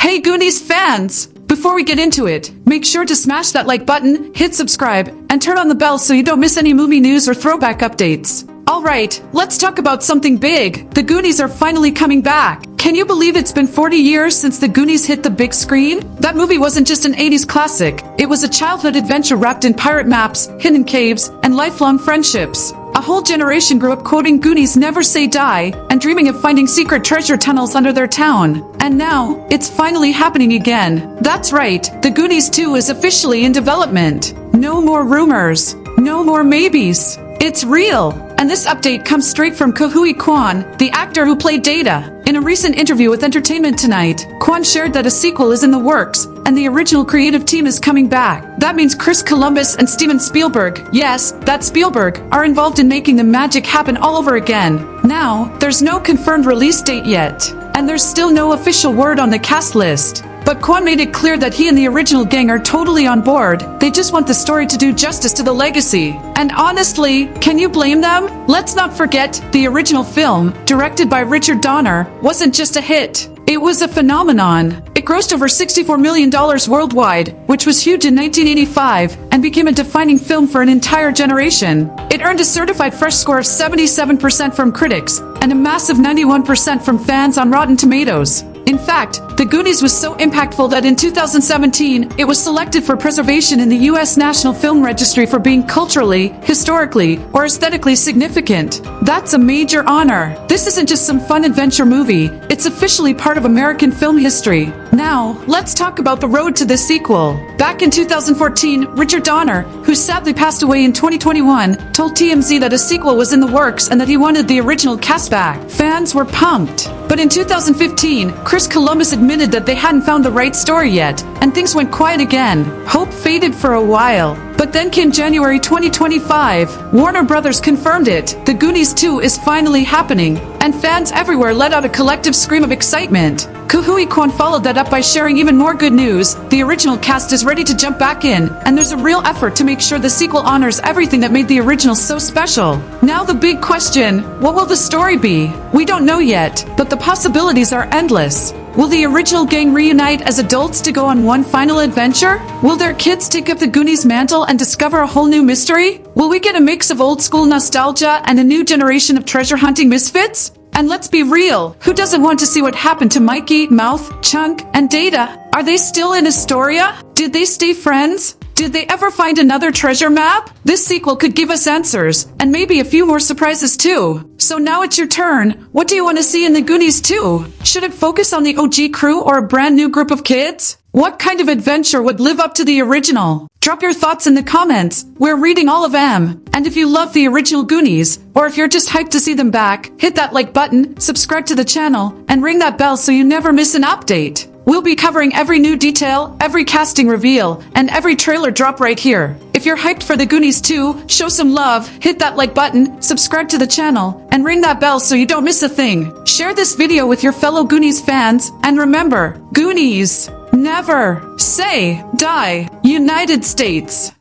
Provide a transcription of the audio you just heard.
Hey Goonies fans! Before we get into it, make sure to smash that like button, hit subscribe, and turn on the bell so you don't miss any movie news or throwback updates. Alright, let's talk about something big. The Goonies are finally coming back. Can you believe it's been 40 years since the Goonies hit the big screen? That movie wasn't just an 80s classic. It was a childhood adventure wrapped in pirate maps, hidden caves, and lifelong friendships. A whole generation grew up quoting Goonies' Never Say Die and dreaming of finding secret treasure tunnels under their town. And now, it's finally happening again. That's right, the Goonies 2 is officially in development. No more rumors. No more maybes. It's real. And this update comes straight from Huy Quan, the actor who played Data. In a recent interview with Entertainment Tonight, Quan shared that a sequel is in the works, and the original creative team is coming back. That means Chris Columbus and Steven Spielberg, yes, that's Spielberg, are involved in making the magic happen all over again. Now, there's no confirmed release date yet, and there's still no official word on the cast list. But Quan made it clear that he and the original gang are totally on board. They just want the story to do justice to the legacy. And honestly, can you blame them? Let's not forget, the original film, directed by Richard Donner, wasn't just a hit. It was a phenomenon. It grossed over $64 million worldwide, which was huge in 1985, and became a defining film for an entire generation. It earned a certified fresh score of 77% from critics, and a massive 91% from fans on Rotten Tomatoes. In fact, The Goonies was so impactful that in 2017, it was selected for preservation in the U.S. National Film Registry for being culturally, historically, or aesthetically significant. That's a major honor. This isn't just some fun adventure movie, it's officially part of American film history. Now, let's talk about the road to the sequel. Back in 2014, Richard Donner, who sadly passed away in 2021, told TMZ that a sequel was in the works and that he wanted the original cast back. Fans were pumped. But in 2015, Chris Columbus admitted that they hadn't found the right story yet, and things went quiet again. Hope faded for a while. But then came January 2025. Warner Brothers confirmed it. The Goonies 2 is finally happening, and fans everywhere let out a collective scream of excitement. Huy Quan followed that up by sharing even more good news. The original cast is ready to jump back in, and there's a real effort to make sure the sequel honors everything that made the original so special. Now the big question, what will the story be? We don't know yet, but the possibilities are endless. Will the original gang reunite as adults to go on one final adventure? Will their kids take up the Goonies mantle and discover a whole new mystery? Will we get a mix of old school nostalgia and a new generation of treasure hunting misfits? And let's be real, who doesn't want to see what happened to Mikey, Mouth, Chunk, and Data? Are they still in Astoria? Did they stay friends? Did they ever find another treasure map? This sequel could give us answers, and maybe a few more surprises too. So now it's your turn. What do you want to see in the Goonies 2? Should it focus on the OG crew or a brand new group of kids? What kind of adventure would live up to the original? Drop your thoughts in the comments. We're reading all of them. And if you love the original Goonies, or if you're just hyped to see them back, hit that like button, subscribe to the channel, and ring that bell so you never miss an update. We'll be covering every new detail, every casting reveal, and every trailer drop right here. If you're hyped for the Goonies 2, show some love, hit that like button, subscribe to the channel, and ring that bell so you don't miss a thing. Share this video with your fellow Goonies fans, and remember, Goonies never say die. United States.